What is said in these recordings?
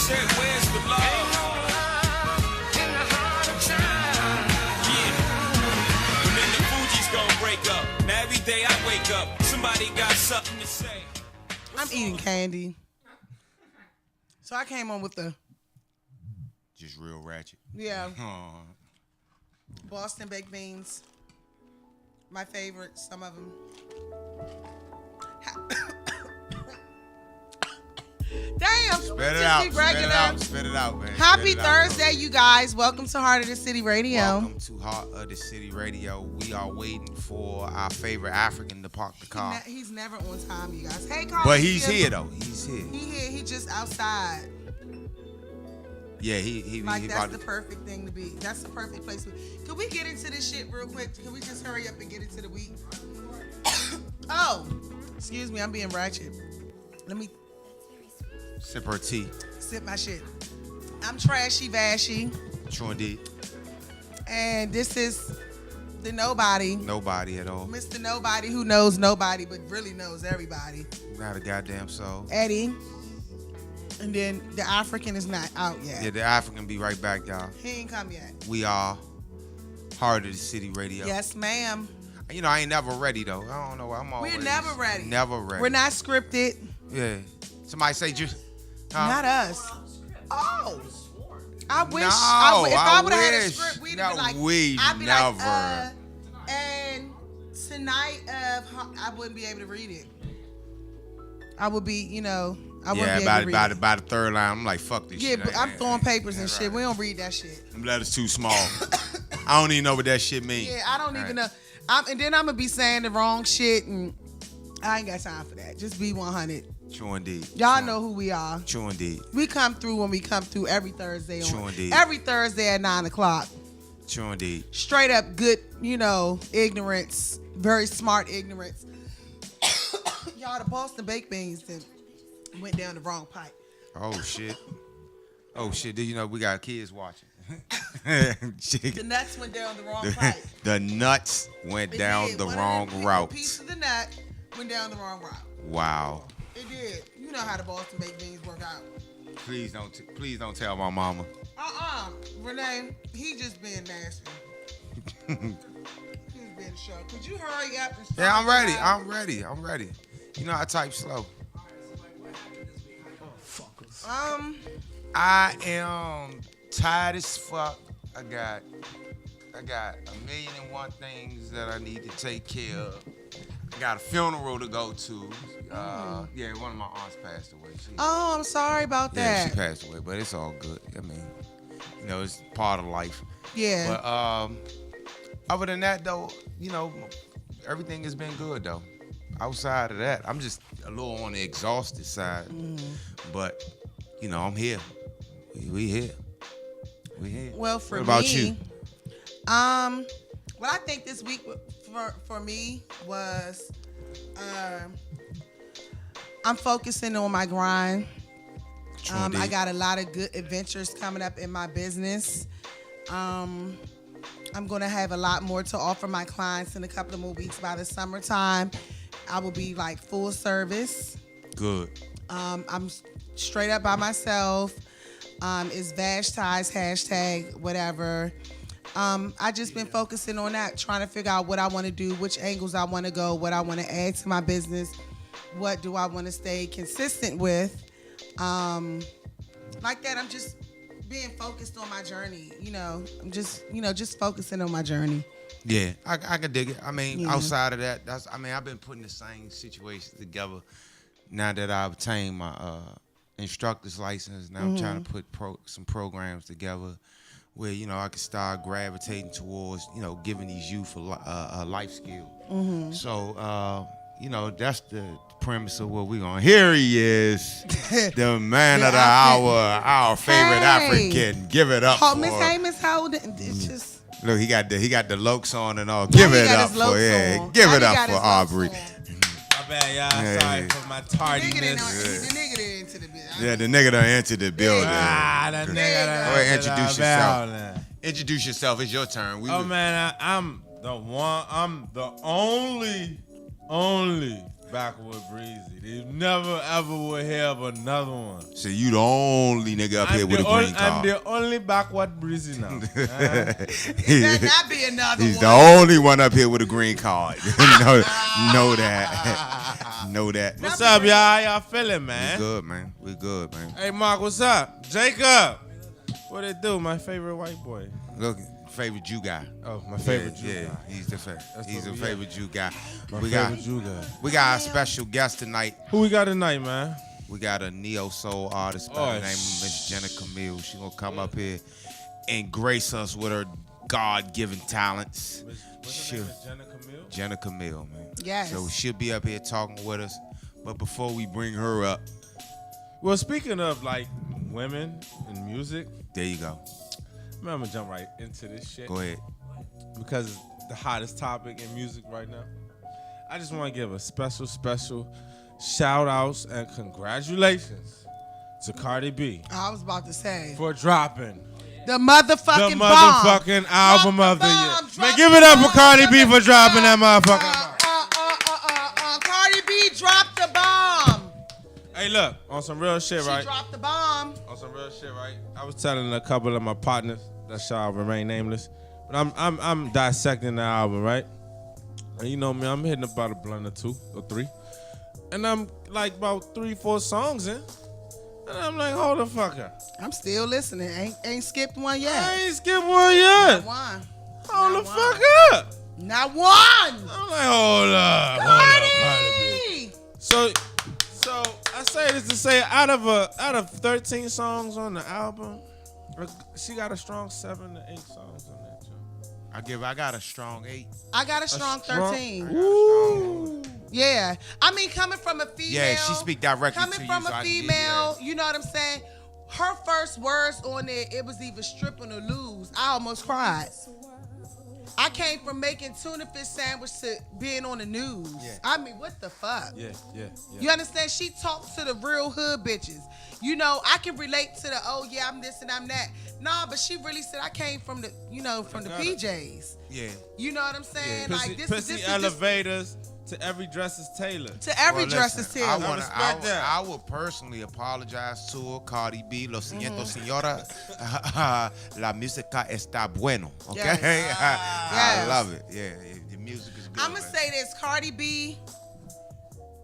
said, where's the love? In the heart of time. Yeah. And then the Fuji's gonna break up. Now every day I wake up, somebody got something to say. I'm eating candy. So I came on with the... Just real ratchet. Yeah. Boston baked beans. My favorite, some of them. Damn. Spit it out. Spit it out, man. Happy Thursday, you guys. Welcome to Heart of the City Radio. Welcome to Heart of the City Radio. We are waiting for our favorite African to park the car. He's never on time, you guys. Hey, Carl. But he's here, though. He's here. He just outside. Yeah, he like, that's the perfect thing to be. That's the perfect place to be. Can we get into this shit real quick? Can we just hurry up and get into the week? Oh, excuse me. I'm being ratchet. Let me... Sip her tea. Sip my shit. I'm Trashy Vashy. True indeed. And this is the Nobody. Nobody at all. Mr. Nobody who knows nobody but really knows everybody. Not a goddamn soul. Eddie. And then the African is not out yet. Yeah, the African be right back, y'all. He ain't come yet. We are Heart of the City Radio. Yes, ma'am. You know, I ain't never ready, though. I don't know. I'm always... We're never ready. Never ready. We're not scripted. Yeah. Somebody say just... Not us. Oh. I wish. No, if I would have had a wish. script, we'd No, have been like, we I'd be never. like, and tonight, I wouldn't be able to read it. I would be, I wouldn't be able to read it. By the third line, I'm like, fuck this shit. Yeah, but I'm throwing papers and shit. We don't read that shit. Them letters too small. I don't even know what that shit means. Yeah, I don't even know. And then I'm going to be saying the wrong shit, and I ain't got time for that. Just be 100. True indeed. Y'all know who we are. True indeed. We come through when we come through every Thursday. True indeed. Every Thursday at 9 o'clock. True indeed. Straight up good, ignorance. Very smart ignorance. Y'all, the Boston baked beans that went down the wrong pipe. Oh, shit. Did you know we got kids watching? The nuts went down the wrong pipe. The nuts went down the wrong route. A piece of the nut went down the wrong route. Wow. It did. You know how the Boston baked beans work out. Please don't tell my mama. Renee, he just being nasty. He's being short. Could you hurry up and start? Yeah, I'm ready. You know I type slow. I am tired as fuck. I got 1,000,001 things that I need to take care of. I got a funeral to go to. Yeah, one of my aunts passed away. I'm sorry about that. Yeah, she passed away, but it's all good. I mean, it's part of life. Yeah. But other than that, though, everything has been good, though. Outside of that, I'm just a little on the exhausted side. But, I'm here. We here. Well, for what about me, you? What I think this week for me was, I'm focusing on my grind. I got a lot of good adventures coming up in my business. I'm going to have a lot more to offer my clients in a couple of more weeks. By the summertime, I will be like full service. Good. I'm straight up by myself. It's Vash Ties, hashtag, whatever. I just been focusing on that, trying to figure out what I want to do, which angles I want to go, what I want to add to my business, what do I want to stay consistent with. Like that, I'm just being focused on my journey. I'm just focusing on my journey. Yeah, I can dig it. I mean, outside of that, I've been putting the same situations together now that I've obtained my instructor's license. Now I'm trying to put some programs together where, I can start gravitating towards, giving these youth a life skill. So, that's the premise of what we're going. Here he is, the man of the hour, our favorite African. Give it up for Miss Amos. How it's just. Look, he got the lokes on and all. Give it up for Give it up for Aubrey. My bad, y'all. Sorry for my tardiness. The nigga done into the building. Yeah, the nigga done entered the building. That nigga done. Go ahead, introduce yourself. Introduce yourself. It's your turn. Man, I'm the one. I'm the only Backward Breezy. They never ever will hear of another one. So you the only nigga up here with a green card. I'm the only Backward Breezy now. There not be another He's one. the only one up here with a green card. know that. Know that. What's up, y'all? How y'all feeling, man? We good, man. Hey, Mark, what's up? Jacob. What it do? My favorite white boy. Look, favorite Jew guy. Oh, my favorite Jew guy. guy. He's the favorite Jew guy. My favorite Jew guy. We got a special guest tonight. Who we got tonight, man? We got a neo soul artist by the name of Miss Jenna Camille. She gonna come up here and grace us with her God-given talents. What's her name? Jenna Camille? Jenna Camille, man. Yes. So she'll be up here talking with us. But before we bring her up, well, speaking of like women and music, there you go. Man, I'm gonna jump right into this shit. Go ahead. Because it's the hottest topic in music right now. I just want to give a special shout outs and congratulations to Cardi B I was about to say. for dropping The motherfucking motherfucking album of the year. Man, give it up for Cardi B for dropping that motherfucking bomb. Cardi B dropped the bomb. Hey, look, on some real shit, right? She dropped the bomb. On some real shit, right? I was telling a couple of my partners that shall remain nameless, but I'm dissecting the album, right? And you know me, I'm hitting about a blunt or 2 or 3, and I'm like about 3-4 songs in, and I'm like, hold the fuck up. I'm still listening. Ain't skipped one yet. I ain't skipped one yet. Not one. Hold Not the one. fuck up. Not one. I'm like, hold up. Cardi! B. So I say this to say, out of 13 songs on the album, she got a strong 7 to 8 songs on that joint. I got a strong 8. I got a strong 13. Ooh. Yeah. I mean, coming from a female. Yeah, she speak directly coming to you. from so a I can give you female, that. you know what I'm saying? Her first words on it was either stripping or lose. I almost cried. I came from making tuna fish sandwich to being on the news. Yeah. I mean, what the fuck? Yeah. You understand? She talks to the real hood bitches. You know, I can relate to the, oh yeah, I'm this and I'm that. Nah, but she really said I came from the, from the PJs. Yeah. You know what I'm saying? Yeah. Like this Pussy is elevators to every dress is tailored. to every Well, dress listen, is tailored. I would personally apologize to her, Cardi B. Lo siento, señora. La música está bueno. Okay? Yes. I Yes. love it. Yeah, the music is good. I'm going to man. say this. Cardi B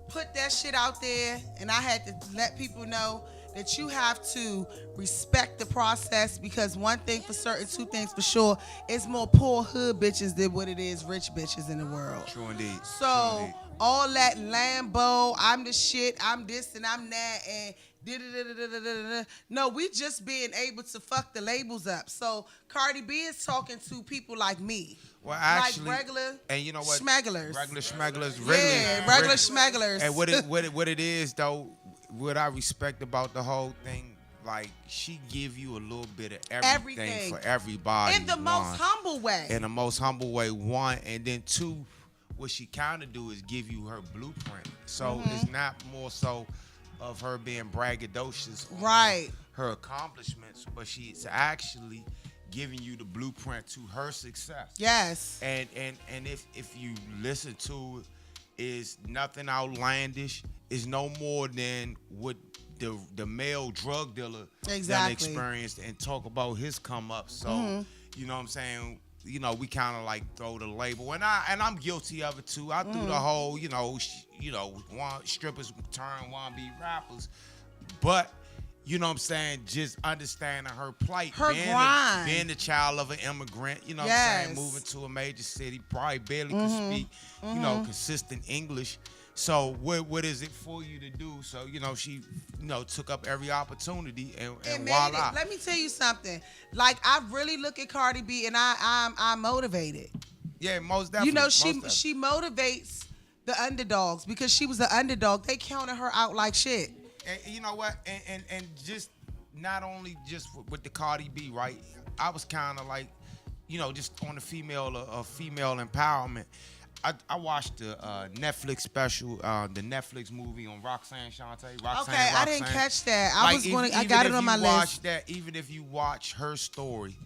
put that shit out there, and I had to let people know that you have to respect the process, because one thing for certain, 2 things for sure, it's more poor hood bitches than what it is rich bitches in the world. True indeed. So True indeed. all that Lambo, I'm the shit, I'm this and I'm that, and da-da-da-da-da-da-da. No, we just being able to fuck the labels up. So Cardi B is talking to people like me. Well, actually, like regular and you know what? schmegglers. Regular schmegglers. Regular schmegglers. And what it is though, what I respect about the whole thing, like she give you a little bit of everything. For everybody. In the most humble way. In the most humble way, 1, and then 2, what she kind of do is give you her blueprint. So it's not more so of her being braggadocious on Right. her accomplishments, but she's actually giving you the blueprint to her success. Yes. And if you listen to it, is nothing outlandish. It's no more than what the male drug dealer done experienced and talk about his come up. So you know what I'm saying? You know, we kind of like throw the label, and I'm guilty of it too. I threw the whole, strippers turn wannabe rappers, but you know what I'm saying, just understanding her plight, her grind, being the child of an immigrant, you know what I'm saying, moving to a major city, probably barely can speak, consistent English. So what is it for you to do? So, she, took up every opportunity and voila. Let me tell you something. Like, I really look at Cardi B and I'm motivated. Yeah, most definitely. She motivates the underdogs, because she was the underdog. They counted her out like shit. And you know what? And just not only just with the Cardi B, right? I was kind of like, just on the female empowerment. I watched the Netflix special, the Netflix movie on Roxanne Shante. Roxanne. I didn't catch that. I got it on my list. Even if you watch her story,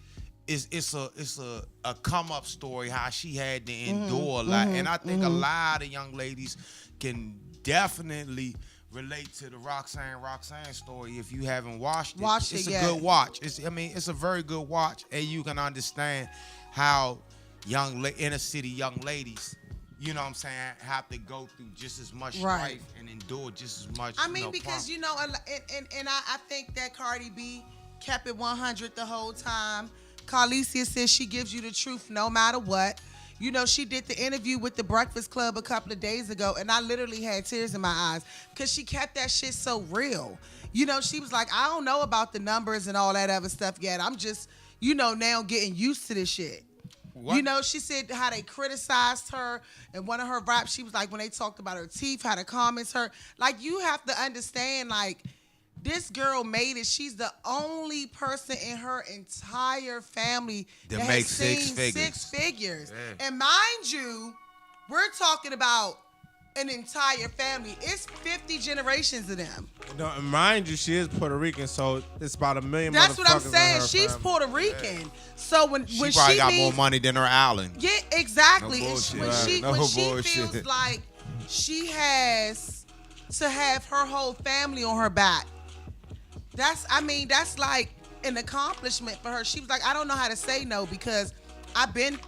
it's a come up story, how she had to endure a lot, and I think a lot of young ladies can definitely relate to the Roxanne story if you haven't watched it. It's a yet. good watch. It's a very good watch, and you can understand how inner city young ladies, you know what I'm saying, have to go through just as much Right. life and endure just as much. I mean, because I think that Cardi B kept it 100 the whole time. Carlicia says she gives you the truth no matter what. You know, she did the interview with the Breakfast Club a couple of days ago, and I literally had tears in my eyes because she kept that shit so real. You know, she was like, I don't know about the numbers and all that other stuff yet. I'm just, now getting used to this shit. What? You know, she said how they criticized her in one of her raps. She was like, when they talked about her teeth, how the comments hurt. Like, you have to understand, like, this girl made it. She's the only person in her entire family that makes has six seen figures. 6 figures. Yeah. And mind you, we're talking about an entire family. It's 50 generations of them. And mind you, she is Puerto Rican, so it's about 1 million. That's what I'm motherfuckers in saying. her She's family. Puerto Rican. So when She she probably got means, more money than her island. yeah, exactly. No And bullshit. when Right. she No when she bullshit. feels like she has to have her whole family on her back, that's like an accomplishment for her. She was like, I don't know how to say no because I've been,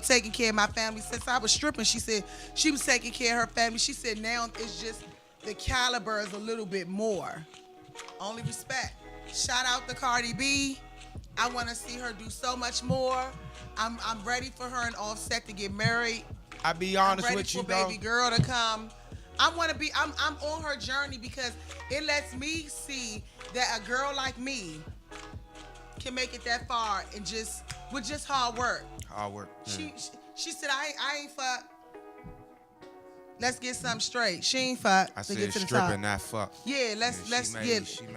taking care of my family since I was stripping. She said she was taking care of her family. She said now it's just the caliber is a little bit more. Only respect. Shout out to Cardi B. I want to see her do so much more. I'm ready for her and Offset to get married. I be I'm honest ready with you, for though. baby girl to come. I'm on her journey because it lets me see that a girl like me can make it that far and with just hard work. Hard work. She said I ain't fuck. Let's get something straight. She ain't fuck I to said get to the stripping, top. not fuck. Yeah,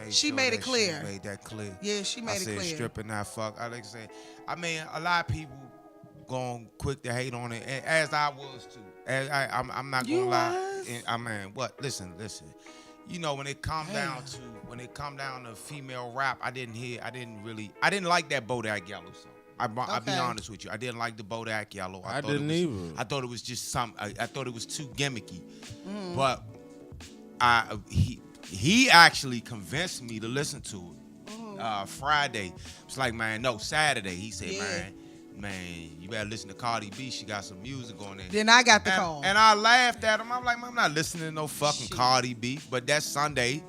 she made it clear. She made that clear. Yeah, she made I it said clear. stripping, not fuck. I like to say, a lot of people going quick to hate on it, and as I was too. I'm not gonna lie. was? And, what? Listen. When it come down to female rap, I didn't like that Bodak Yellow song. I'll be Okay. honest with you. I didn't like the Bodak Yellow. I didn't either. I thought it was just I thought it was too gimmicky. Mm. But he actually convinced me to listen to it. Friday. It's like, man, no, Saturday. He said, Yeah. man, you better listen to Cardi B. She got some music on there. Then I got the call. And I laughed at him. I'm like, man, I'm not listening to no fucking Shit. Cardi B. But that Sunday,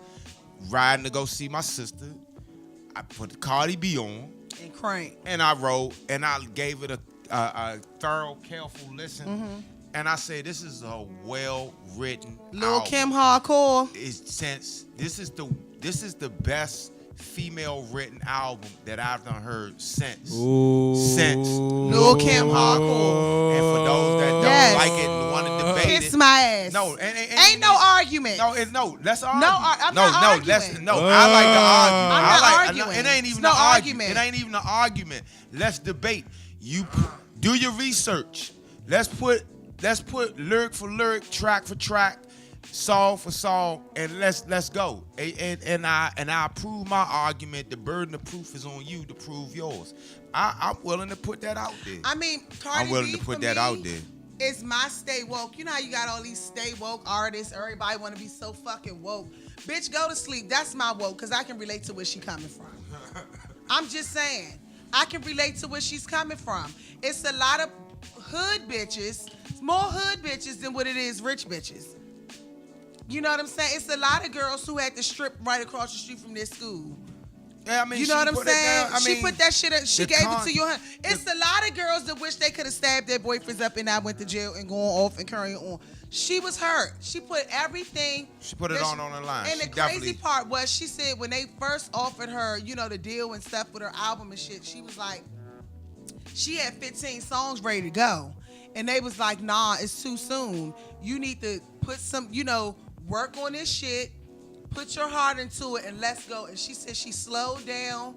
riding to go see my sister, I put the Cardi B on. And crank. And I wrote, and I gave it a thorough, careful listen. And I say, this is a well-written Lil album. Kim hardcore. This is the best female-written album that I've done heard since. Lil Kim hardcore. And for those that don't Yes. like it and want to debate Kiss it, my ass. no, Ain't no argument. let's argue. I'm not arguing. I like to argue. I'm not arguing. It ain't It's even no an argument. It ain't even an argument. Let's debate. You do your research. Let's put lyric for lyric, track for track, song for song, and let's go. And I prove my argument. The burden of proof is on you to prove yours. I'm willing to put that out there. I mean, Cardi I'm willing B to put for that me out there. Is my stay woke. You know how you got all these stay woke artists. Everybody want to be so fucking woke. Bitch, go to sleep. That's my woke because I can relate to where she coming from. I'm just saying. I can relate to where she's coming from. It's a lot of hood bitches. It's more hood bitches than what it is rich bitches. You know what I'm saying? It's a lot of girls who had to strip right across the street from their school. Yeah, I mean, You know what I'm saying? She put that shit up. She the gave con- it to you. It's a lot of girls that wish they could have stabbed their boyfriends up and I went to jail and going off and carrying on. She was hurt. She put everything. She put it on the line. And She the crazy definitely- part was she said when they first offered her, the deal and stuff with her album and shit, she was like, she had 15 songs ready to go. And they was like, nah, it's too soon. You need to put some, work on this shit, put your heart into it, and let's go. And she said she slowed down,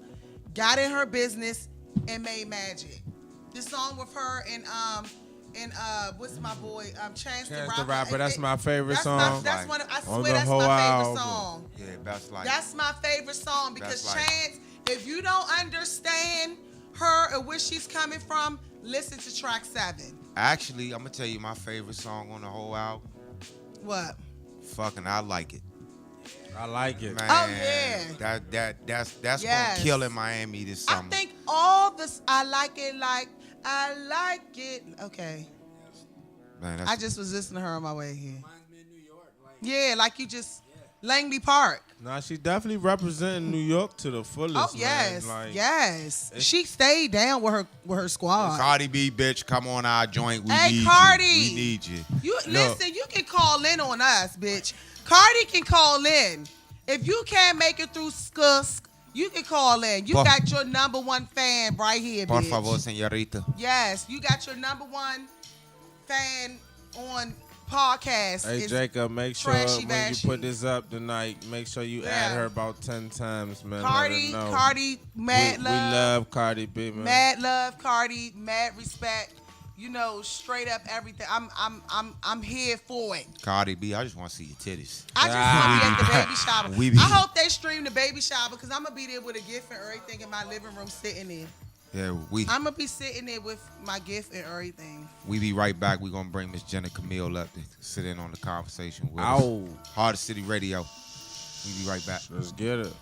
got in her business, and made magic. This song with her and what's my boy? Chance the Rapper. That's my favorite song. That's one. I On swear the that's whole my favorite album. song. Yeah, that's like. That's my favorite song because That's like- Chance, if you don't understand her or where she's coming from, listen to track 7. Actually, I'm gonna tell you my favorite song on the whole album. What? Fucking, I like it. I like it. Man, Oh, yeah. That's Yes. gonna kill in Miami this I summer. think all this, I like it. Okay. Man, that's I just was listening to her on my way here. Yeah, like you just, Langley Park. Nah, she definitely representing New York to the fullest. Oh, yes. Man. Like, Yes. She stayed down with her squad. Cardi B, bitch, come on our joint. We Hey, need Cardi. you. We need you. Listen, you can call in on us, bitch. Cardi can call in. If you can't make it through Skusk, you can call in. You got your number one fan right here, Por bitch. favor, señorita. Yes, you got your number one fan on podcast. Hey, It's Jacob, make sure Trashy when you Bashy. put this up tonight, make sure you add Yeah. her about 10 times, man. Cardi, Let her know. Cardi, mad we love. love Cardi B, man. Mad love, Cardi, mad respect. You know, straight up everything. I'm here for it. Cardi B, I just want to see your titties. I just want to be at the baby shower. We be- I hope they stream the baby shower because I'm gonna be there with a gift and everything in my living room sitting there. Yeah, I'm gonna be sitting there with my gift and everything. we be right back. We gonna bring Miss Jenna Camille up to sit in on the conversation with Ow. us. Heart of City Radio. We be right back. Let's get it.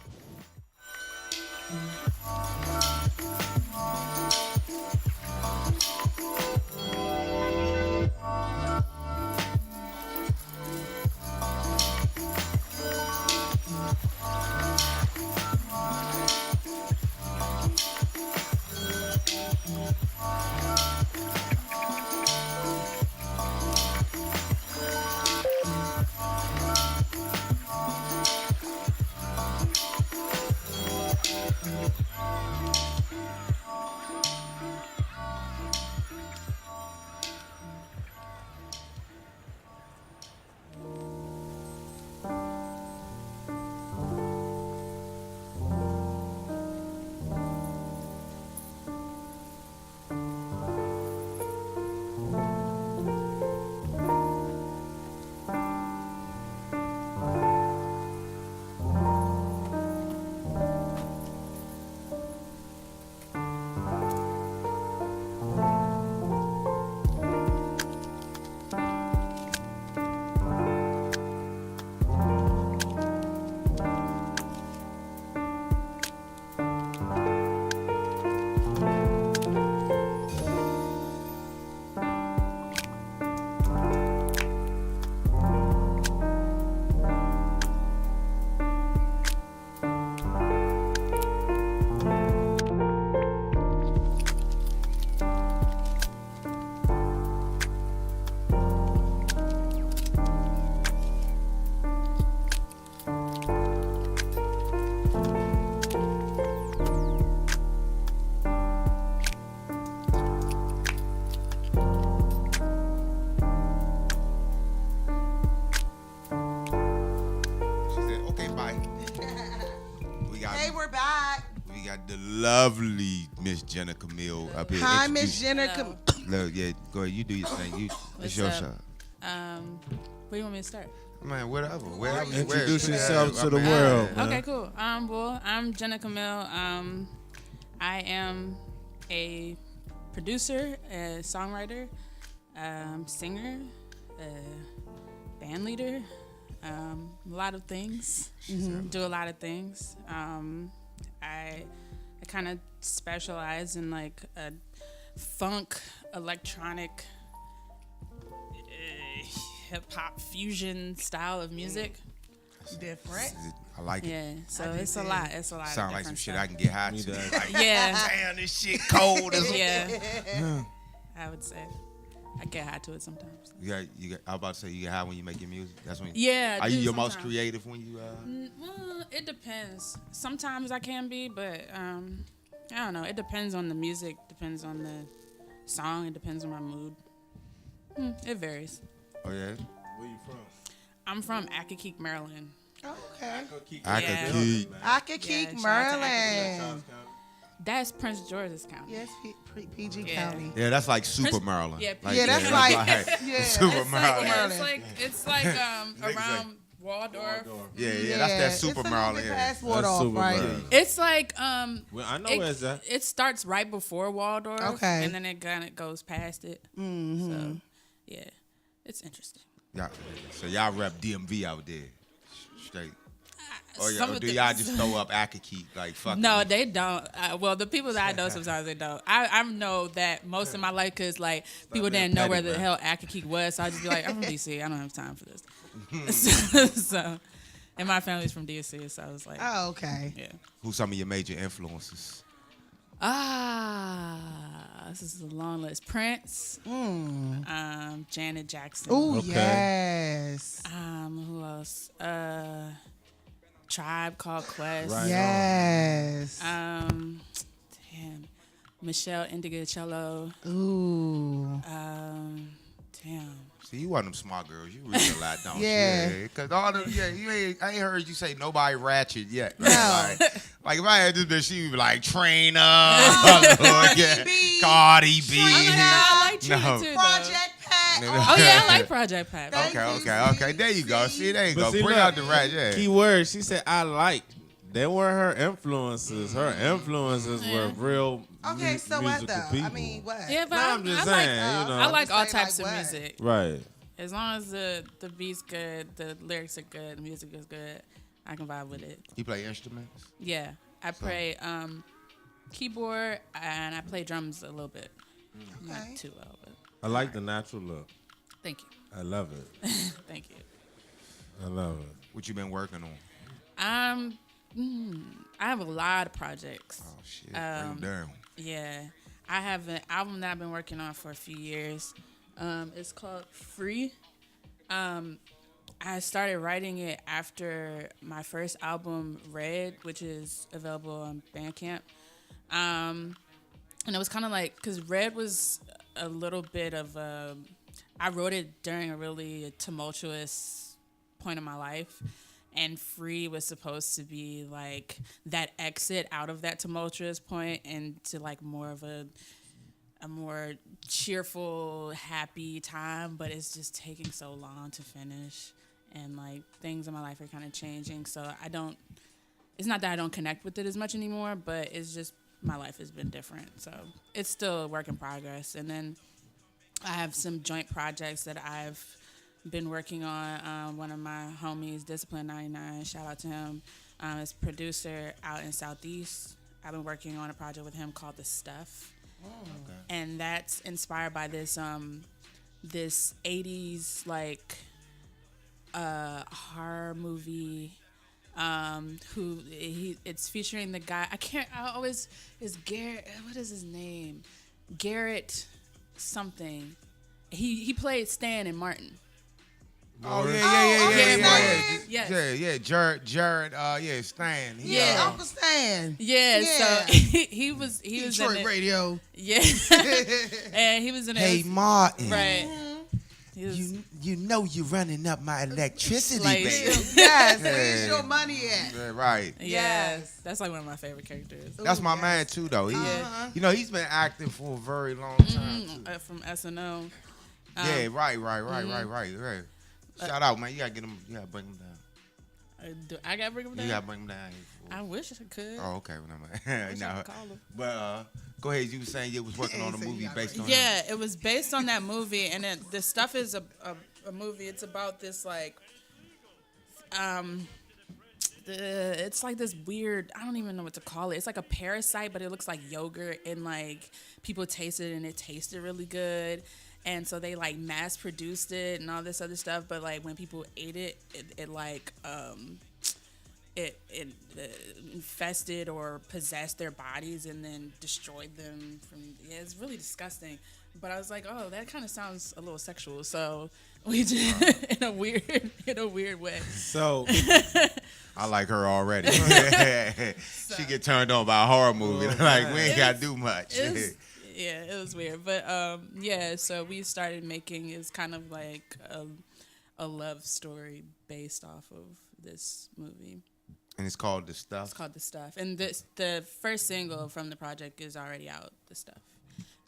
She said, okay, bye. Hey, we're back. We got the lovely Miss Jenna Camille up here. Hi, Miss Introduce- Jenna. Look, yeah, go ahead. You do your thing. It's your up? show. Where do you want me to start? Man, whatever. Introduce where- yourself to the I mean, world, man. Okay, cool. Well, I'm Jenna Camille. I am a producer, a songwriter, singer, band leader, a lot of things. Do a lot of things. I kind of specialize in like a funk, electronic, hip hop fusion style of music. Different. I like it. Yeah, so I it's a did. lot. It's a lot. Sound of like some different shit stuff. I can get high Me to. that. Like, Yeah. damn, this shit cold as Yeah. I would say I get high to it sometimes. You got. I was about to say you get high when you make your music. That's when. Yeah. I Are you do your most sometimes. creative when you? Well, it depends. Sometimes I can be, but I don't know. It depends on the music. Depends on the song. It depends on my mood. It varies. Oh yeah. Where you from? I'm from Accokeek, Maryland. Okay. I Yeah. could keep. Accokeek, Yeah, shout out to Maryland. That's Prince George's County. Yes, PG Yeah. County. Yeah, that's like Super Prince- Maryland. yeah, Yeah, that's like, yeah. Super It's like, Maryland. yeah, Maryland. it's like around Waldorf. Yeah, that's that Super it's a Maryland. little bit area. past That's Waldorf, Super right? Maryland. It's like Well, I know where's that. It starts right before Waldorf. Okay. And then it kind of goes past it. Mm-hmm. So, yeah, it's interesting. Yeah. So y'all rep DMV out there, straight. Or, Some or of do the- y'all just throw up Akaki like fuck? No, they don't. Well, the people that I know sometimes they don't. I know that most of my life because like people being didn't know where petty, the man. hell Akakik was, so I just be like, I'm from DC. I don't have time for this. so, and my family's from DC, so I was like, Oh, okay. yeah. Who's some of your major influences? This is a long list. Prince, Janet Jackson. Oh, Okay. yes. Who else? Tribe Called Quest. Right. Yes. Damn. Michelle Indigocello. Ooh. Damn. See, you one of them smart girls. You read a lot, don't Yeah. you? Because all the I ain't heard you say nobody ratchet yet. Right? No. Like if I had this bitch, she would be like Trainer, B. Cardi B. I like Trina No. too, though. Project Pat. Oh yeah, I like Project Pat. Thank Okay. There you go. See, there you go. see, Bring look, out the rat. Yeah. Key word. She said, "I like." They were her influences. Her influences were real Okay, so what musical though? people. I mean, what? Yeah, but I'm just I saying, like, you know. I like all Say types like of what? music. Right. As long as the beat's good, the lyrics are good, the music is good, I can vibe with it. You play instruments? Yeah, I play keyboard and I play drums a little bit. Okay. Not too well, but I like the natural look. thank you. I love it. Thank you. I love it. What you been working on? I have a lot of projects. Oh shit, bring 'em down. Yeah, I have an album that I've been working on for a few years. It's called Free. I started writing it after my first album, Red, which is available on Bandcamp. And it was kind of like, because Red was a little bit of a, I wrote it during a really tumultuous point of my life. And Free was supposed to be like that exit out of that tumultuous point and to like more of a more cheerful, happy time, but it's just taking so long to finish. And like things in my life are kind of changing. So it's not that I don't connect with it as much anymore, but it's just my life has been different. So it's still a work in progress. And then I have some joint projects that I've been working on. One of my homies, Discipline 99, shout out to him, is producer out in Southeast. I've been working on a project with him called The Stuff. Okay. And that's inspired by this this 80s like horror movie it's featuring the guy is Garrett, what is his name? Garrett something. He played Stan and Martin. Oh yeah. Jared, Stan. Yeah. Uncle Stan. Yeah, Yeah. so he was in Detroit it. radio. Yeah. And he was in it. Hey Martin, Right. He was, you know you're running up my electricity, Like- baby. Yes. Where's your money at? Yeah, right. yes. That's like one of my favorite characters. That's my yes. man too, though. He, Uh-huh. you know, he's been acting for a very long time. Too. From SNL. Yeah, right. Shout out, man. You gotta get him. You gotta bring him down. I gotta bring him down. You gotta bring him down. I wish I could. Oh, okay. Well, Wish I no. could call him. But go ahead. You were saying you was working on a So you movie gotta based on him. Yeah, it was based on that movie, and the stuff is a movie. It's about this like, it's like this weird. I don't even know what to call it. It's like a parasite, but it looks like yogurt, and like people taste it, and it tasted really good. And so they like mass produced it and all this other stuff. But like when people ate it, it like it infested or possessed their bodies and then destroyed them. It's really disgusting. But I was like, oh, that kind of sounds a little sexual. So we did in a weird way. So I like her already. She get turned on by a horror movie. Like we ain't gotta do much. Yeah, it was weird. But yeah, so we started making it's kind of like a love story based off of this movie. And it's called The Stuff. It's called The Stuff. And the first single from the project is already out, The Stuff.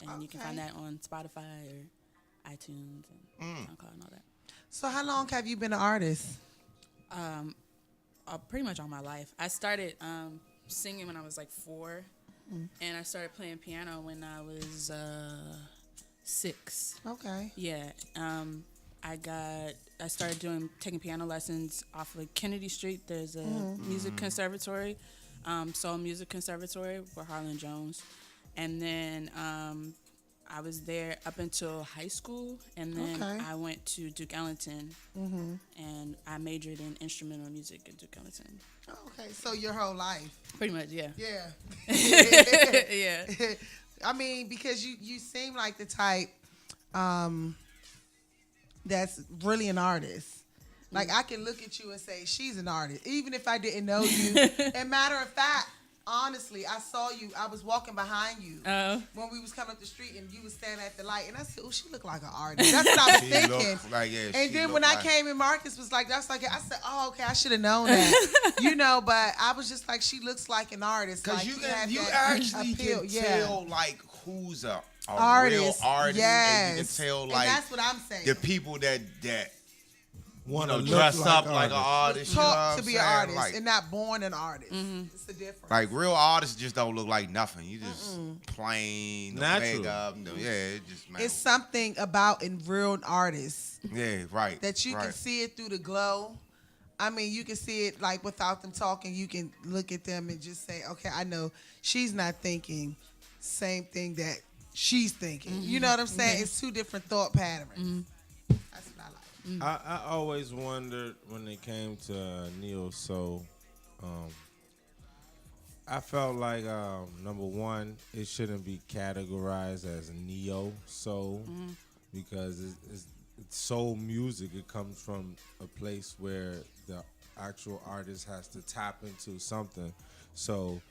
And you can find that on Spotify or iTunes and SoundCloud and all that. So how long have you been an artist? Pretty much all my life. I started singing when I was like 4. And I started playing piano when I was 6. Okay. Yeah. I started taking piano lessons off of Kennedy Street. There's a music conservatory, Soul Music Conservatory with Harlan Jones, and then I was there up until high school, and then I went to Duke Ellington, and I majored in instrumental music at Duke Ellington. Okay, so your whole life. Pretty much, yeah. Yeah. Yeah. I mean, because you seem like the type that's really an artist. Like, I can look at you and say, she's an artist, even if I didn't know you. And matter of fact, honestly, I saw you. I was walking behind you when we was coming up the street, and you was standing at the light. And I said, "Oh, she looked like an artist." That's what I was thinking. And then when I came in, Marcus was like, "That's like," I said, "Oh, okay, I should have known that." But I was just like, she looks like an artist. Because like, you actually can tell like who's a artist. real artist. Yes. And you can tell like and that's what I'm saying. the people that Want to dress up like an artist. Talk to be an artist like, and not born an artist. It's a difference. Like real artists just don't look like nothing. You just plain Natural. makeup. It just man. It's something about in real artists Yeah, right. that you can see it through the glow. I mean, you can see it like without them talking. You can look at them and just say, "Okay, I know she's not thinking same thing that she's thinking." You know what I'm saying? It's two different thought patterns. That's what I like. I always wondered when it came to neo soul. I felt like number one, it shouldn't be categorized as neo soul because it's soul music. It comes from a place where the actual artist has to tap into something. So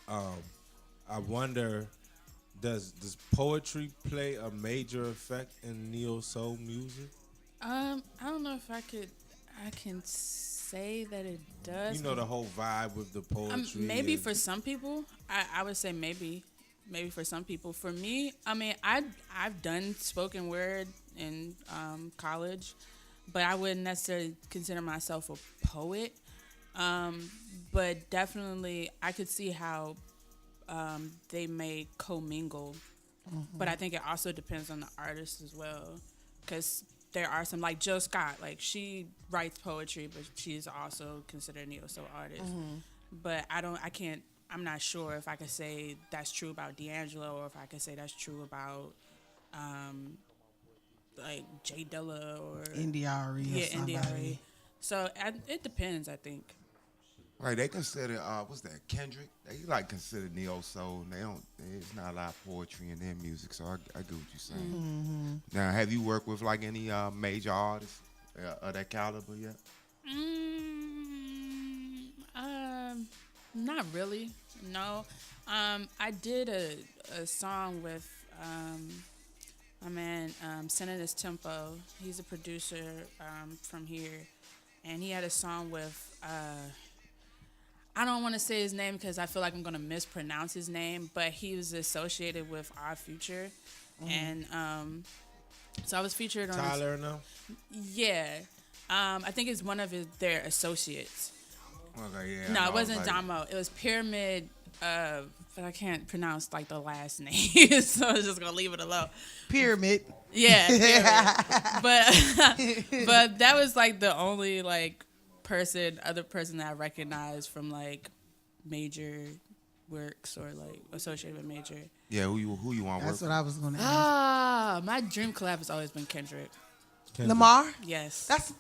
I wonder, does poetry play a major effect in neo soul music? I don't know if I can say that it does. You know, the whole vibe with the poetry. Maybe for some people, I would say maybe for some people. For me, I mean, I've done spoken word in college, but I wouldn't necessarily consider myself a poet. But definitely, I could see how they may commingle. But I think it also depends on the artist as well, because there are some, like Jill Scott, like she writes poetry, but she's also considered a neo-soul artist. But I'm not sure if I could say that's true about D'Angelo, or if I could say that's true about like Jay Dilla or Indiari. Indiari. So it depends, I think. Right, they consider what's that? Kendrick. They like consider neo soul. They don't. There's not a lot of poetry in their music, so I get what you're saying. Now, have you worked with like any major artists of that caliber yet? Not really. No. I did a song with my man Senatus Tempo. He's a producer from here, and he had a song with. I don't want to say his name because I feel like I'm going to mispronounce his name, but he was associated with Our Future. And so I was featured on Tyler now? Yeah. I think it's one of their associates. Okay, yeah. No, it wasn't Damo. It was Pyramid, but I can't pronounce like the last name, so I was just going to leave it alone. Pyramid. Yeah, Pyramid. but that was like the only like other person that I recognized from like major works or like associated with major. Yeah, who you want to work That's what I was going to ask. My dream collab has always been Kendrick. Lamar? Yes. That's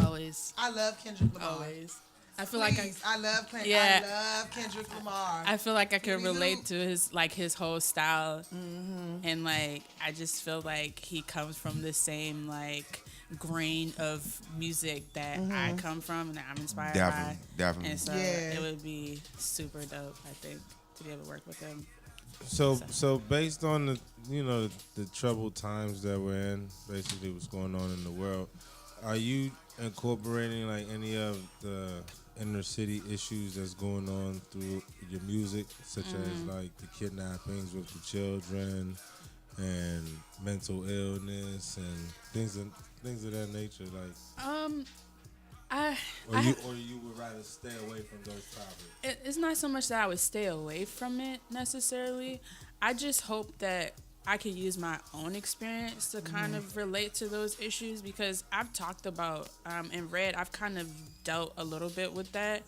always. I love Kendrick Lamar. Always. I feel like I love Kendrick. Yeah. I love Kendrick Lamar. I feel like I can relate to his whole style, and like I just feel like he comes from the same like grain of music that I come from and that I'm inspired by. Definitely. And so it would be super dope, I think, to be able to work with him. So based on the troubled times that we're in, basically what's going on in the world, are you incorporating like any of the inner city issues that's going on through your music, such as like the kidnappings with the children and mental illness and things of that nature? Like, or you would rather stay away from those topics? It's not so much that I would stay away from it necessarily. I just hope that I could use my own experience to kind of relate to those issues, because I've talked about in Red, I've kind of dealt a little bit with that.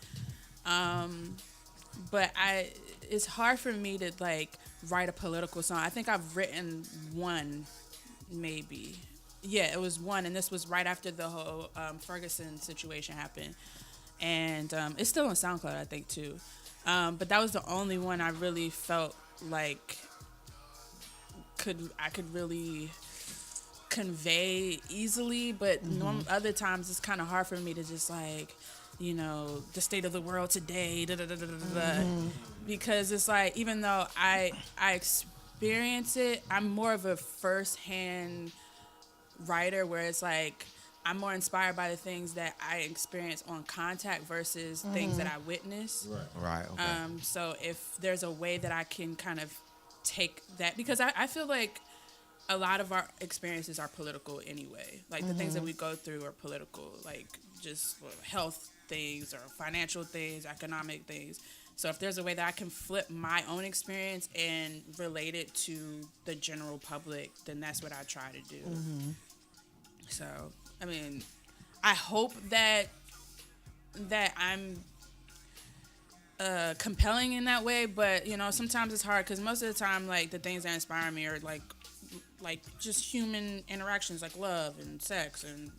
But it's hard for me to like write a political song. I think I've written one, maybe. Yeah, it was one, and this was right after the whole Ferguson situation happened. And it's still on SoundCloud, I think, too. But that was the only one I really felt like I could really convey easily. But other times it's kind of hard for me to just like, you know, the state of the world today, because it's like, even though I experience it, I'm more of a first-hand writer, where it's like I'm more inspired by the things that I experience on contact versus things that I witness. Right. Okay. So if there's a way that I can kind of take that, because I feel like a lot of our experiences are political anyway. Like the things that we go through are political, like just health things or financial things, economic things. So if there's a way that I can flip my own experience and relate it to the general public, then that's what I try to do. So, I mean, I hope that I'm compelling in that way, but, you know, sometimes it's hard, because most of the time, like, the things that inspire me are, like just human interactions, like love and sex and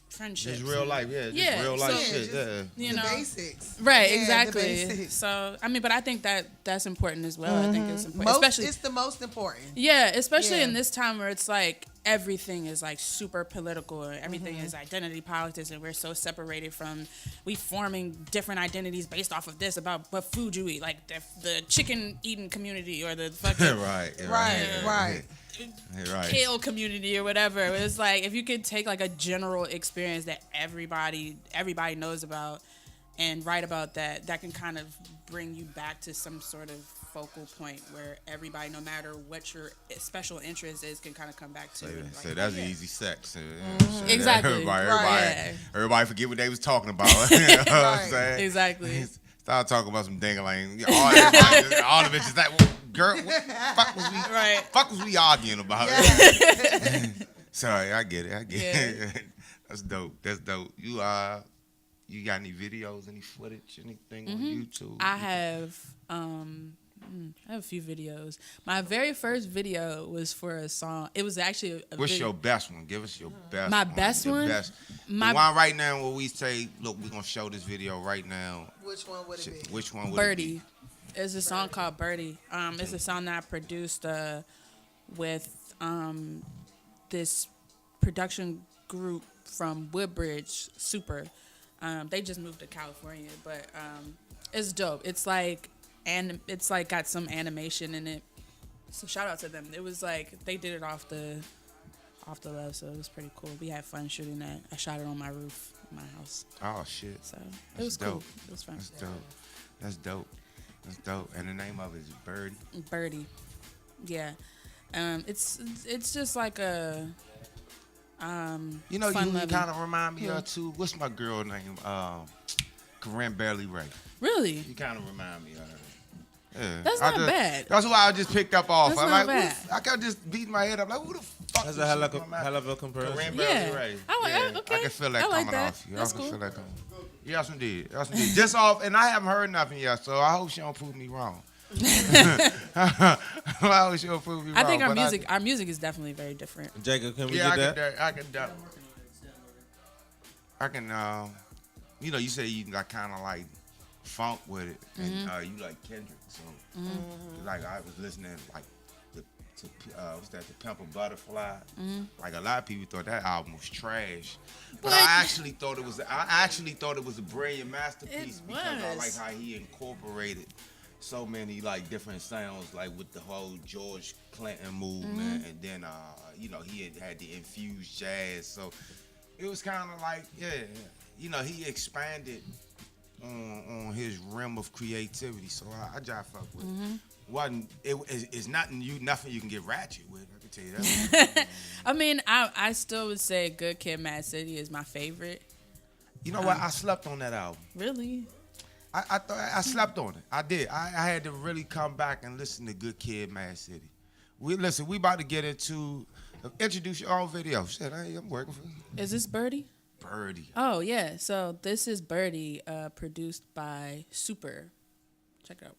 friendships. Just real life, yeah. Real life shit, yeah. You know, the basics. right? Yeah, Exactly. the basics. So, I mean, but I think that's important as well. I think it's important, It's the most important. Yeah, especially Yeah. in this time where it's like everything is like super political, and everything is identity politics, and we're so separated from we forming different identities based off of this about what food you eat, like the chicken eating community or the fucking Right. kale community or whatever. It's like if you could take like a general experience that everybody knows about and write about that can kind of bring you back to some sort of focal point where everybody, no matter what your special interest is, can kind of come back to. So that's easy sex. Exactly. Everybody forget what they was talking about. You know what I'm saying? Exactly. Start talking about some ding-a-ling. All of it is like, well, girl, what the fuck was we arguing about? Sorry, I get it. That's dope. You got any videos, any footage, anything on YouTube? I have a few videos. My very first video was for a song. It was actually What's your best one? Give us your best My one. best one? The one right now where we say, look, we're going to show this video right now. Which one would it be? Which one would Birdie. it be? It's a song called Birdie. It's a song that I produced with this production group from Woodbridge, Super. They just moved to California, but it's dope. It's like got some animation in it. So shout out to them. It was like they did it off the love, so it was pretty cool. We had fun shooting that. I shot it on my roof of my house. Oh shit. So it was dope. cool. It was fun. That's dope. And the name of it is Birdie. Birdie. Yeah. It's just like a you know, fun you loving. kind of remind me of too. What's my girl name? Corinne Bailey Ray. Really? You kind of remind me of her. Yeah. That's not bad. That's why I just picked up off. That's I'm not like, bad. I kept just beating my head up like, who the fuck? That's is a hell she from out- of a comparison. Corinne Yeah. Bailey Ray. Okay. I can feel that I like coming that. off you. That's I can cool. feel that coming. Yes, indeed. Just off, and I haven't heard nothing yet, so I hope she don't prove me wrong. I hope she don't prove me wrong. I think our but our music is definitely very different. Jacob, can we Yeah, get that? I can. You know, you say you got kind of like funk with it, and you like Kendrick, so like I was listening like to what's that? The Pimp a Butterfly. Like a lot of people thought that album was trash, but I actually thought it was. A brilliant masterpiece because I like how he incorporated so many like different sounds, like with the whole George Clinton movement, and then you know he had the infused jazz, so it was kind of like you know he expanded on his realm of creativity, so I just fuck with it. It's nothing you can get ratchet with. I can tell you that. I mean, I still would say Good Kid, Mad City is my favorite. You know what? I slept on that album. Really? I slept on it. I did. I had to really come back and listen to Good Kid, Mad City. We about to get into introduce your own video. Shit, I'm working for you. Is this Birdie? Birdie. Oh yeah. So this is Birdie, produced by Super. Check it out.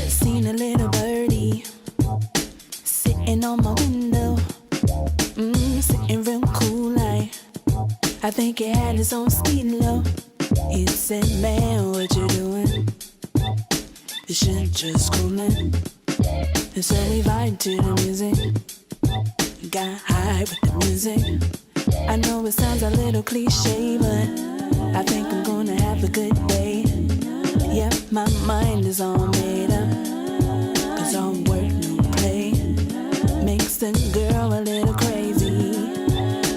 Seen a little birdie sitting on my window, sitting real cool like. I think he had his own ski low. He said, "Man, what you doing? This shit just coolin'." And so we vibed to the music, got high with the music. I know it sounds a little cliche, but I think I'm gonna have a good day. Yep, my mind is all made up, 'cause all work, no play makes the girl a little crazy.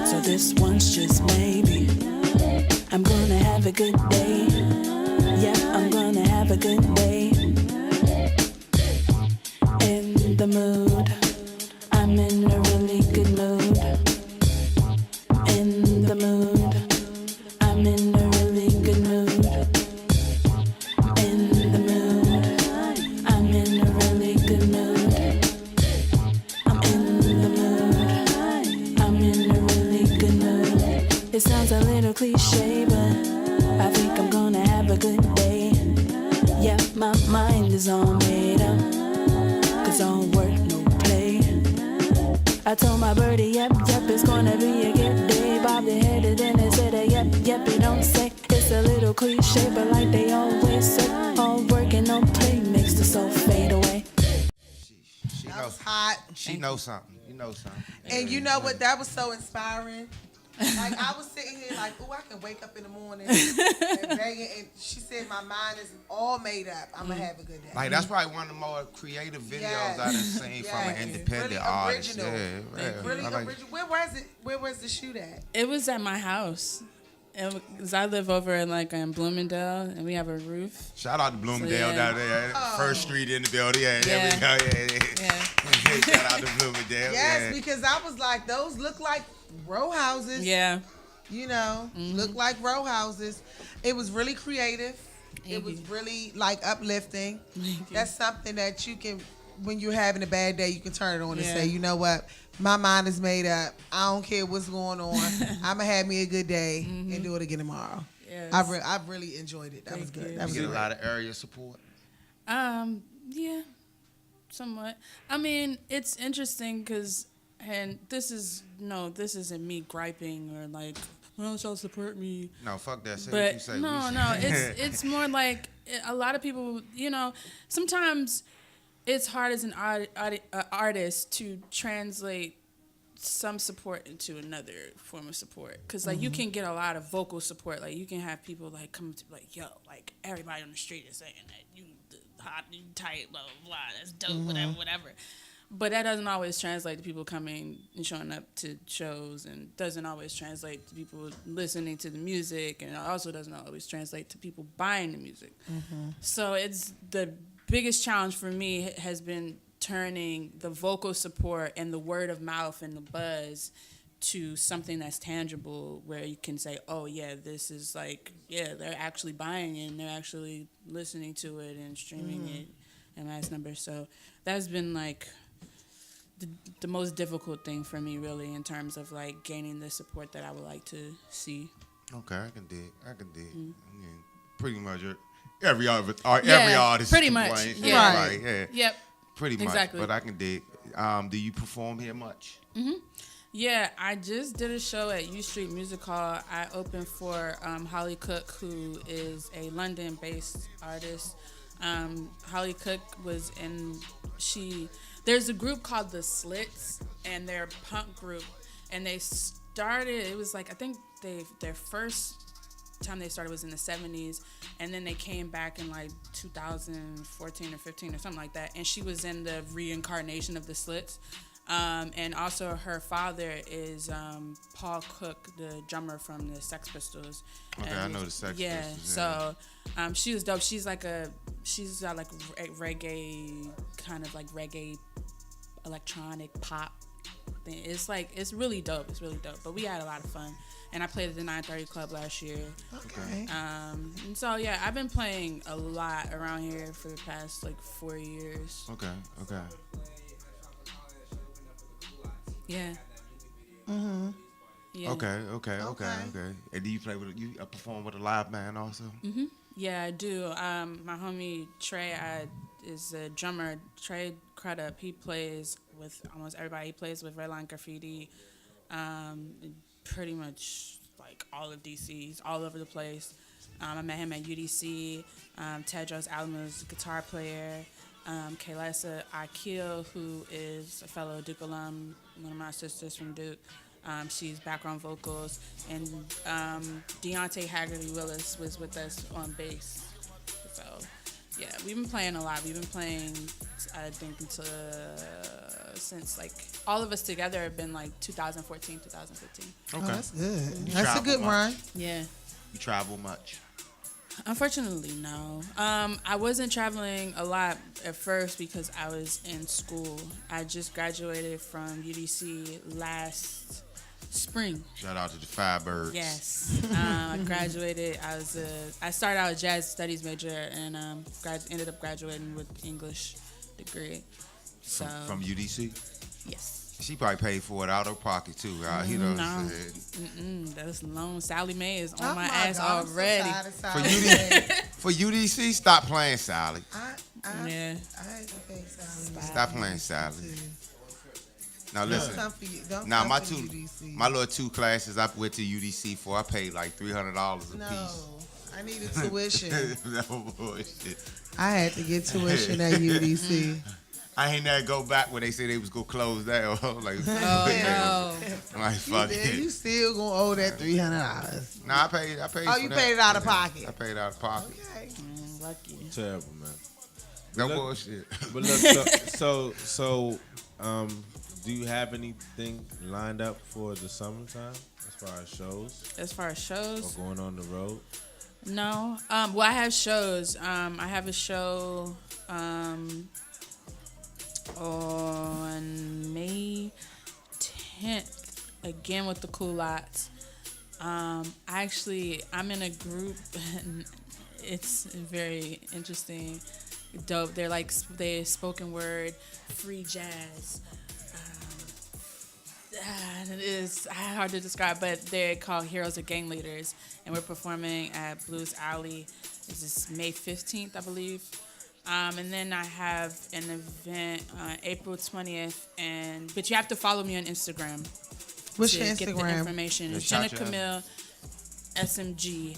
So this one's just maybe. I'm gonna have a good day. Yep, I'm gonna have a good day. In the mood, I'm in a really good mood. In the mood, I'm in a really good mood. In the mood, I'm in a really good mood. I'm in the mood, I'm in a really good mood. It sounds a little cliche, but I think I'm gonna have a good day. Yep, my mind is all made up, 'cause all work, no play. I told my birdie, yep, it's gonna be a good day. Bobbed their head and they said, yep, it don't say. It's a little cliche, but like they always say, all work and no play makes the soul fade away. She That knows. was hot. She knows something. You know something. And you know what? That was so inspiring. Like, I was sitting here like, oh, I can wake up in the morning and banging. And she said, my mind is all made up. I'm going to have a good day. Like, that's probably one of the more creative videos I've seen from an Yes. independent Really artist. original. Yeah. Really I like- original. Where was it? Where was the shoot at? It was at my house. Cause I live over in Bloomingdale, and we have a roof. Shout out to Bloomingdale Yeah. down there. First Street in the building. Yeah, there we go. Yeah. Shout out to Bloomingdale. Yes, yeah. because I was like, those look like row houses. Yeah. You know, look like row houses. It was really creative. It was really like uplifting. That's something that you can, when you're having a bad day, you can turn it on and say, you know what, my mind is made up. I don't care what's going on. I'm gonna have me a good day and do it again tomorrow. Yes. I really enjoyed it. That was Thank good. you. That was You get a great. lot of area support. Yeah, somewhat. I mean, it's interesting because, and this isn't me griping or like, well, y'all support me. No, fuck that. Say what you But say. no, it's more like a lot of people, sometimes it's hard as an artist to translate some support into another form of support. Because, like, you can get a lot of vocal support. Like, you can have people, like, come to, like, yo, like, everybody on the street is saying that you hot, you tight, blah, blah, blah, that's dope, whatever. But that doesn't always translate to people coming and showing up to shows, and doesn't always translate to people listening to the music, and it also doesn't always translate to people buying the music. So it's the biggest challenge for me has been turning the vocal support and the word of mouth and the buzz to something that's tangible, where you can say, oh yeah, this is like, yeah, they're actually buying it and they're actually listening to it and streaming it in mass numbers. So that's been like the most difficult thing for me, really, in terms of like gaining the support that I would like to see. Okay, I can dig. I mean, pretty much every artist pretty complains. much. Yeah. Right, yeah. Yep. Pretty much. Exactly. But I can dig. Do you perform here much? Yeah, I just did a show at U Street Music Hall. I opened for Holly Cook, who is a London-based artist. Holly Cook was there's a group called The Slits, and they're a punk group, and they started, it was like, I think their first time they started was in the 70s, and then they came back in like 2014 or 15 or something like that, and she was in the reincarnation of The Slits. And also her father is Paul Cook, the drummer from the Sex Pistols. Okay, And I know the Sex yeah, Pistols. so she was dope. She's got like reggae, kind of like reggae electronic pop thing. It's really dope. It's really dope. But we had a lot of fun. And I played at the 930 Club last year. Okay. And so yeah, I've been playing a lot around here for the past like 4 years. Okay. Yeah. Yeah. Okay. And do you play with you perform with a live band also? Yeah, I do. My homie Trey is a drummer. Trey Crudup. He plays with almost everybody. He plays with Redline Graffiti. Pretty much like all of DC. He's all over the place. I met him at UDC. Tedros Alamo's guitar player. Kaylesa Akil, who is a fellow Duke alum, one of my sisters from Duke. She's background vocals. And Deontay Haggerty Willis was with us on bass. So, yeah, we've been playing a lot. We've been playing, I think, since, like, all of us together have been, like, 2014, 2015. Okay. Oh, that's good. You That's a travel good much? run. Yeah. You travel much? Unfortunately, no. I wasn't traveling a lot at first because I was in school. I just graduated from UDC last spring. Shout out to the Firebirds. Yes. I graduated. I started out a jazz studies major and ended up graduating with English degree. So From UDC? yes. She probably paid for it out of pocket too. You know what I'm No. saying? That's loan. Sally Mae is on Oh my my ass God, I'm so already. tired of For Sally UDC, Mae. for UDC, stop playing Sally. Yeah. I hate to pay Sally Mae. Stop playing Sally. Now listen. Don't come for you. Don't Now come my for two, UDC. my little 2 classes I went to UDC for, I paid like $300 a No, piece. I needed tuition. No bullshit. I had to get tuition at UDC. I ain't never go back when they said they was gonna close that. I'm like, Oh I'm like fuck Then it. you still gonna owe that $300. Nah, I paid. Oh, for you that. paid it out of pocket. I paid out of pocket. Okay. no. Lucky. Terrible, man. No Look- bullshit. But look, so, do you have anything lined up for the summertime as far as shows As far as shows, or going on the road? no. Well, I have shows. I have a show on May 10th, again with the Cool Lots. I'm in a group. It's very interesting, dope. They're spoken word, free jazz. It is hard to describe, but they're called Heroes of Gang Leaders, and we're performing at Blues Alley. This is May 15th, I believe. And then I have an event on April 20th, but you have to follow me on Instagram What's to your get the Instagram? information. It's Yeah, Jenna shout you out. Camille, SMG,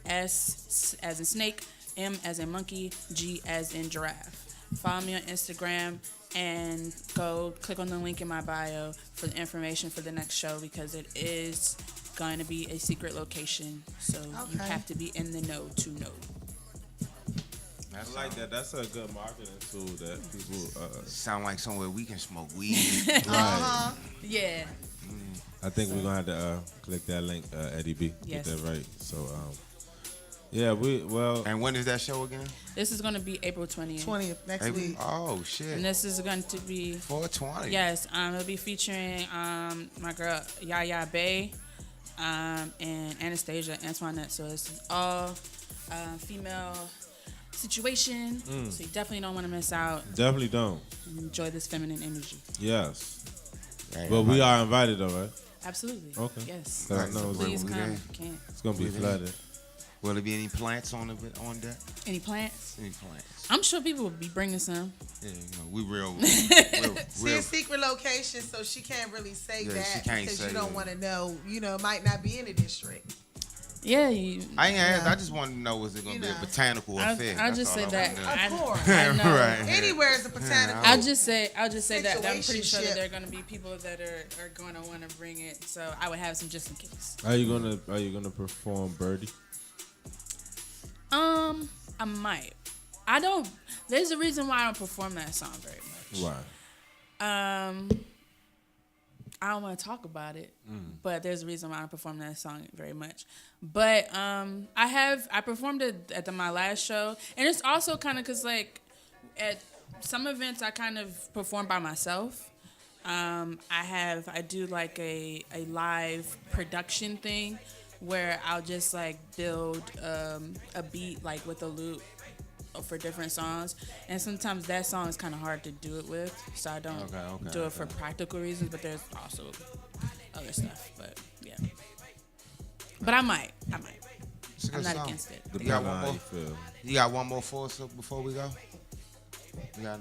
S as in snake, M as in monkey, G as in giraffe. Follow me on Instagram and go click on the link in my bio for the information for the next show, because it is going to be a secret location. So you Okay. have to be in the know to know. I like that. That's a good marketing tool that people. Sound like somewhere we can smoke weed. Yeah. I think we're gonna have to click that link, Eddie B. Yes. Get that right. So, yeah, well. And when is that show again? This is going to be April 20th. 20th next April? week. Oh shit. And this is going to be 420. Yes, it'll be featuring my girl Yaya Bay and Anastasia Antoinette. So it's all female situation. So you definitely don't want to miss out. Definitely don't. Enjoy this feminine energy. Yes. Yeah, But we like- are invited, though, right? Absolutely. Okay. Yes. Right. No, Please we come there? if you can. It's gonna be We there? flooded. Will there be any plants on that? Any plants? Any plants? I'm sure people will be bringing some. Yeah, we real, See, real. a secret location, so she can't really say Yeah, that she can't because say you don't that. want to know. It might not be in the district. Yeah, I ain't asked. Yeah. I just want to know, is it gonna You be a know. botanical I'll affair? just say that. Of course. I know. Right. Anywhere is a botanical. I'll just say that I'm pretty sure that Situationship. there are going to be people that are going to want to bring it. So I would have some just in case. Are you gonna perform Birdie? I might. I don't. There's a reason why I don't perform that song very much. Why? I don't want to talk about it, but there's a reason why I don't perform that song very much. But I performed it at my last show, and it's also kind of because like at some events I kind of perform by myself. I do like a live production thing where I'll just like build a beat like with a loop for different songs, and sometimes that song is kind of hard to do it with, so I don't do it for practical reasons, but there's also other stuff. But yeah, but I might I'm not against it. You got one more? You got one more for us before we go? You got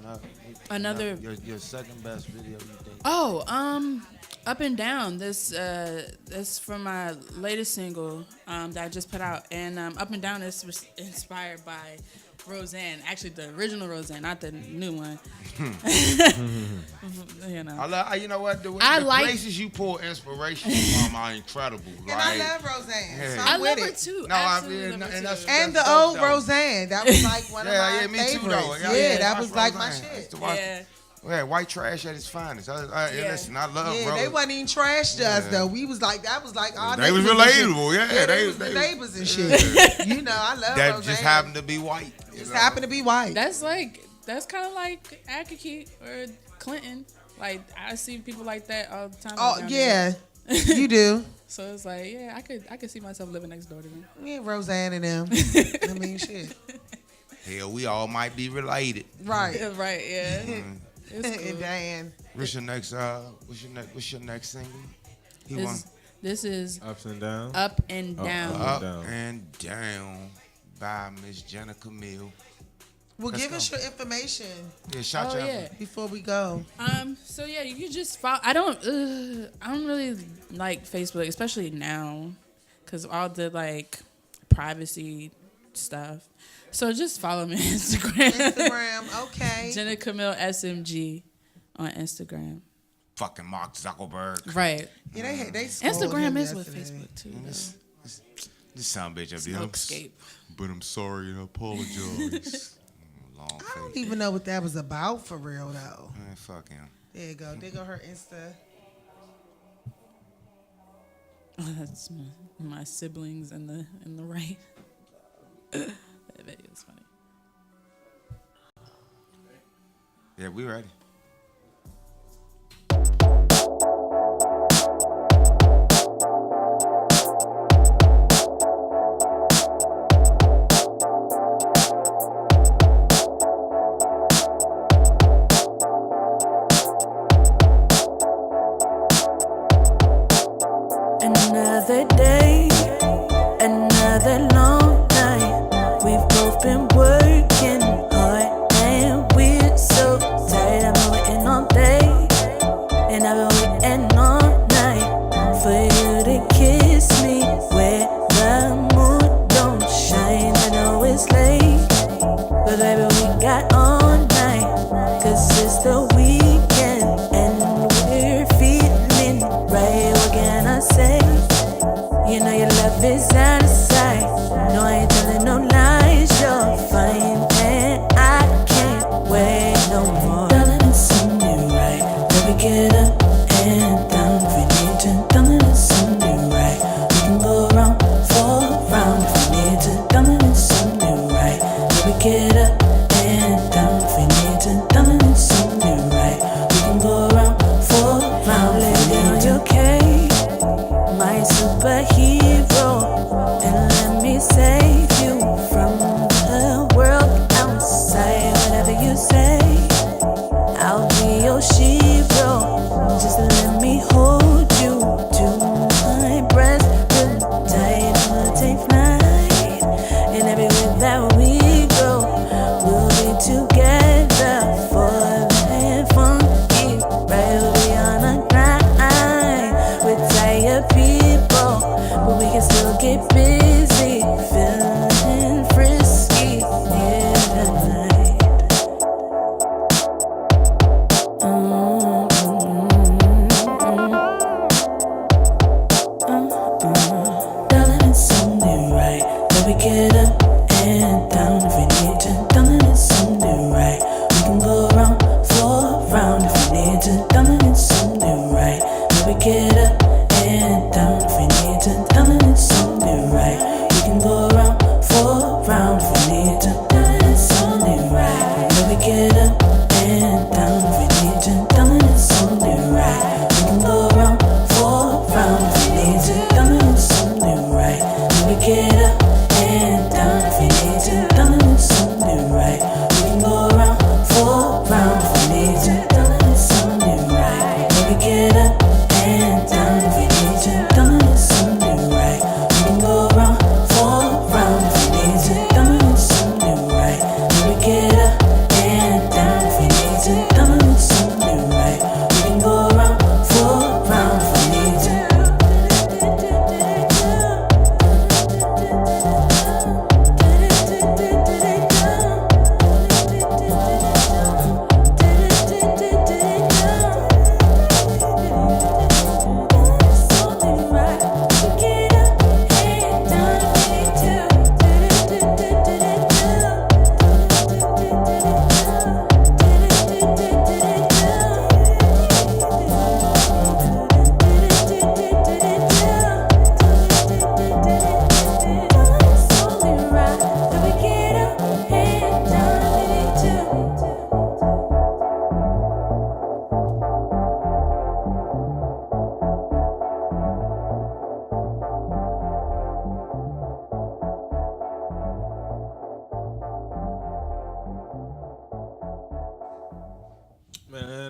another your second best video you think? Up and Down. This from my latest single that I just put out, and Up and Down is inspired by Roseanne, actually the original Roseanne, not the new one. You know. You know what? The places you pull inspiration from are incredible. And I love Roseanne. Yeah. So I I'm love with her it. too. No, absolutely love her too. And the old Roseanne, that was like one of my me too, favorites. though. Yeah, that was like my shit. Yeah. White trash at its finest. Listen, I love Yeah, they wasn't even trash to us though. We was like, that was like our They was neighbors and shit. relatable, yeah. Yeah, they They- was the they- neighbors and shit. You know, I love that Roseanne. just happened to be white. Just happened to be white. That's kind of like Akaki or Clinton. Like I see people like that all the time. Oh down yeah, there. you do. So it's like, yeah, I could see myself living next door to them. Yeah, Roseanne and them. I mean, shit. Hell, we all might be related. Right. Right, yeah. It's And cool. Dan. What's your next single? This is Ups and Downs. Up and Down. Up Down. and Down by Miss Jenna Camille. Well, Let's give us go. your information Yeah, shout Oh you out. yeah. before we go. So yeah, you can just follow. I don't really like Facebook, especially now, because all the like privacy stuff. So just follow me on Instagram. Instagram, okay. Jenna Camille SMG on Instagram. Fucking Mark Zuckerberg. Right. Yeah, they spoiled Instagram him is with yesterday. Facebook too. This sound bitch up there. Smokescape. But I'm sorry and I apologize. Long I don't face. even know what that was about for real though. Man, fuck him. There you go. There go her Insta. That's my siblings in the right. That video is funny. Yeah, we ready. Another day, another long night. We've both been working hard and we're so tired. I've been waiting all day and I've been waiting all night for you to kiss me where the moon don't shine. I know it's late, but baby we got all night, 'cause it's the weekend and we're feeling right. What can I say? You know your love is out of sight. No, I ain't telling no lies. You're fine and I can't wait no more. Darling, it's only right that we get up and down if we need to. Darling, it's only right. We can go round for round if we need to. Darling, it's only right that we get up and down if we need to. Darling, it's only right. We can go round for round if we need to. Okay, my superhero, and let me save you from the world outside. Whatever you say, I'll be your shero. Just let me hold you to my breast real tight. We'll take flight, and everywhere that we go, we'll be together for that funky ride. We'll be on a grind with tired people, but we can still get busy, feeling frisky, yeah, tonight. Darling, it's only right that we get up and down if we need to. Darling, it's only right. We can go round for round if we need to. Darling, it's only right that we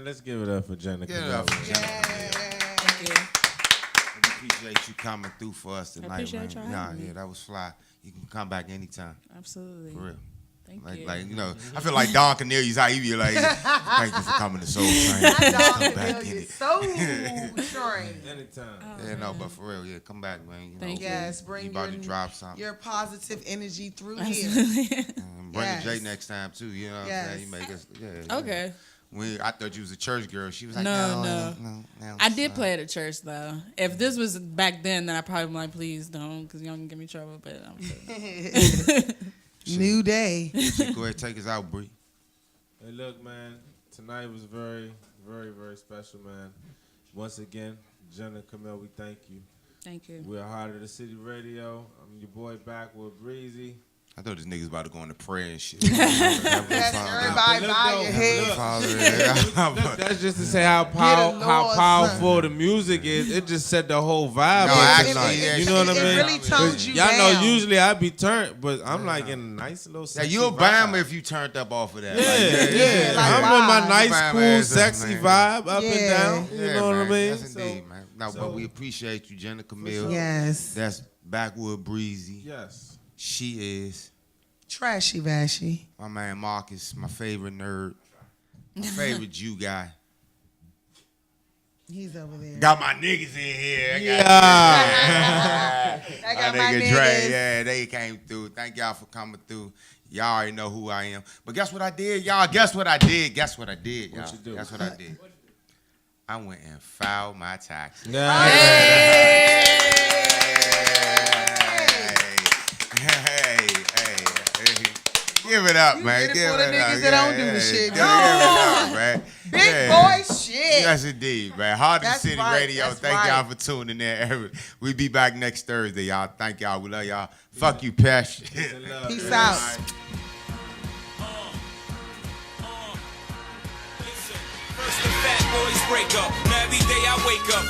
let's give it up for Jenna. Give it up for Jenna. Thank you. We appreciate you coming through for us tonight, appreciate y'all man. having me. Yeah, that was fly. You can come back anytime. Absolutely. For real. Thank you. Like, you know, I feel like Don Cornelius, how he be like, thank you for coming to Soul Train. Come back in it. So train. Anytime. Yeah, no, but for real, yeah, come back, man. You Thank know, you. Yes, bring you about to drop something. your positive energy through here. Bring Yes. the J next time too. You know what I'm saying? You make us. Yeah. Okay. I thought you was a church girl. She was like, No. I did son. play at a church though. If this was back then I probably would like, please don't, because y'all can give me trouble. But I'm New day. Go ahead, and take us out, Bree. Hey, look, man. Tonight was very, very, very special, man. Once again, Jenna Camille, we thank you. Thank you. We're Heart of the City Radio. I'm your boy Backwood Breezy. I thought this nigga's about to go into prayer and shit. Yes, everybody bow your head. Look, that's just to say how Lord, powerful the music is. It just set the whole vibe. No, up actually, tonight. yeah, You know what I it mean? really toned you Y'all down. know usually I be turned, but I'm like in a nice little Yeah, sexy you'll vibe. bam if you turned up off of that. Yeah. like I'm in my vibe. nice, Bam cool, ass up, sexy man. vibe up and Yeah. down. You know what I man. mean? Yes, indeed, man. No, but we appreciate you, Jenna Camille. Yes. That's Backwood Breezy. Yes. She is. Trashy Vashy. My man Marcus, my favorite nerd. My favorite Jew guy. He's over there. Got my niggas in here. I got my nigga niggas. Dre, yeah, they came through. Thank y'all for coming through. Y'all already know who I am. But guess what I did, y'all? Guess what I did? Guess what I did, y'all? What you do? Guess what I did? I went and filed my taxes. Hey. Give it up, man. did it Give for the it niggas up. that don't do the shit. Give it up, man. Big Yeah. boy shit. Yes, indeed, man. Heart of the That's City right, Radio. that's Thank right. y'all for tuning in. We be back next Thursday, y'all. Thank y'all. We love y'all. Fuck you, Pesh. Peace out. First the fat boys break up. Now every day I wake up.